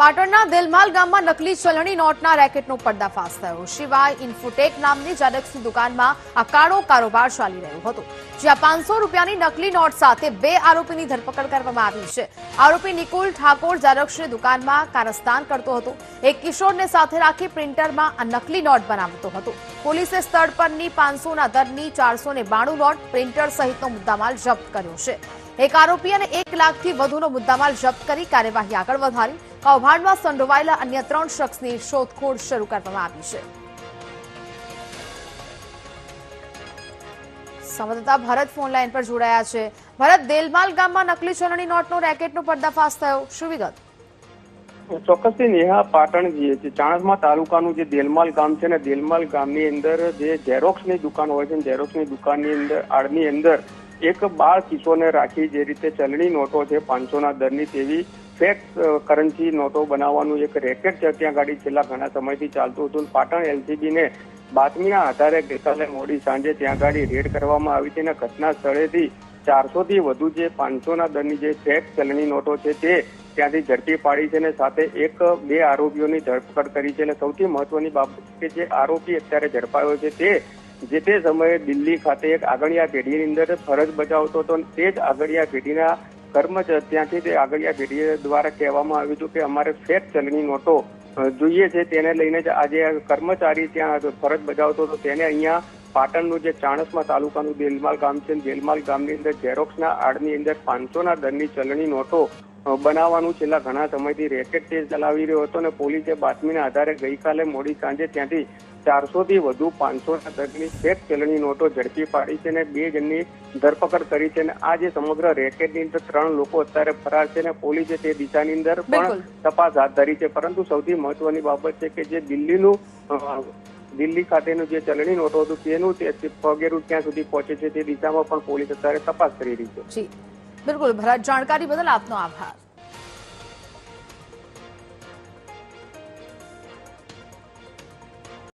પાટણના દેલમાલ ગામમાં નકલી ચલણી નોટના રેકેટનો પર્દાફાશ થયો। શિવાય ઇન્ફોટેક નામની ઝેરોક્સની દુકાનમાં આ કાળો કારોબાર ચાલી રહ્યો હતો, જ્યાં 500 રૂપિયાની નકલી નોટ સાથે 2 આરોપીની ધરપકડ કરવામાં આવી છે। આરોપી નિકુલ ઠાકોર ઝેરોક્સની દુકાનમાં કારસ્તાન કરતો હતો। એક કિશોરને સાથે રાખી પ્રિન્ટરમાં આ નકલી નોટ બનાવતો હતો। પોલીસે સ્થળ પરની 500ના દરની 492 નોટ, પ્રિન્ટર સહિતનો મુદ્દામાલ જપ્ત કર્યો છે। એક આરોપી અને 1 લાખથી વધુનો મુદ્દામાલ જપ્ત કરી કાર્યવાહી આગળ વધારી કૌભાંડમાં સંડોવાયેલા અન્ય 3 શખ્સની શોધખોળ શરૂ કરવામાં આવી છે। સંવાદદાતા ભરત ફોન લાઈન પર જોડાયા છે। ભરત, દેલમાલ ગામમાં નકલી ચલણી નોટનો રેકેટનો પર્દાફાશ થયો, શું વિગત? ચોક્કસથી નેહા, પાટણ જે ચાણસ્મા તાલુકાનું જે દેલમાલ ગામ છે ને, દેલમાલ ગામની અંદર જે ઝેરોક્સની દુકાન હોય છે, ઝેરોક્સની દુકાનની અંદર આડની અંદર એક બાળ કિશોરને રાખી જે રીતે ચલણી નોટો છે 500ના દરની તેવી ફેક કરન્સી નોટો બનાવવાનું એક રેકેટ છે ત્યાં ગાડી છેલ્લા ઘણા સમયથી ચાલતું હતું। પાટણ એલસીબીને બાતમીના આધારે ગઈકાલે મોડી સાંજે ત્યાં ગાડી રેડ કરવામાં આવી હતી અને ઘટના સ્થળેથી 400થી વધુ જે 500ના દરની જે ફેક ચલણી નોટો છે તે ત્યાંથી ઝડપી પાડી છે અને સાથે 1-2 આરોપીઓની ધરપકડ કરી છે। અને સૌથી મહત્વની બાબત કે જે આરોપી અત્યારે ઝડપાયો છે તે જે તે સમયે દિલ્હી ખાતે એક આગળિયા પેઢીની અંદર ફરજ બજાવતો હતો। તે જ આગળિયા પેઢીના ત્યાંથી તે આગળિયા પેઢી દ્વારા કહેવામાં આવ્યું હતું કે અમારે ફેક ચલણી નોટો જોઈએ છે, તેને લઈને જ આજે કર્મચારી ત્યાં ફરજ બજાવતો હતો તેને અહીંયા પાટણનું જે ચાણસ્મા તાલુકાનું દેલમાલ ગામ છે, દેલમાલ ગામની અંદર ઝેરોક્સના આડની અંદર 500ના દરની ચલણી નોટો બનાવવાનું છેલ્લા ઘણા સમયથી રેકેટ તે ચલાવી રહ્યો હતો અને પોલીસે બાતમીના આધારે ગઈકાલે મોડી સાંજે ત્યાંથી 400થી વધુ 500ના દરની ફેક ચલણી નોટો ઝડપી પાડી છે અને 2 જણની ધરપકડ કરી છે। અને આ જે સમગ્ર રેકેટની અંદર 3 લોકો અત્યારે ફરાર છે અને પોલીસે તે દિશાની અંદર પણ તપાસ હાથ ધરી છે। પરંતુ સૌથી મહત્વની બાબત છે કે જે દિલ્હી ખાતેનું જે ચલણી નોટો હતું તેનું પગેરું ક્યાં સુધી પહોંચે છે તે દિશામાં પણ પોલીસ અત્યારે તપાસ કરી રહી છે। જી બિલકુલ ભરત, જાણકારી બદલ આપનો આભાર।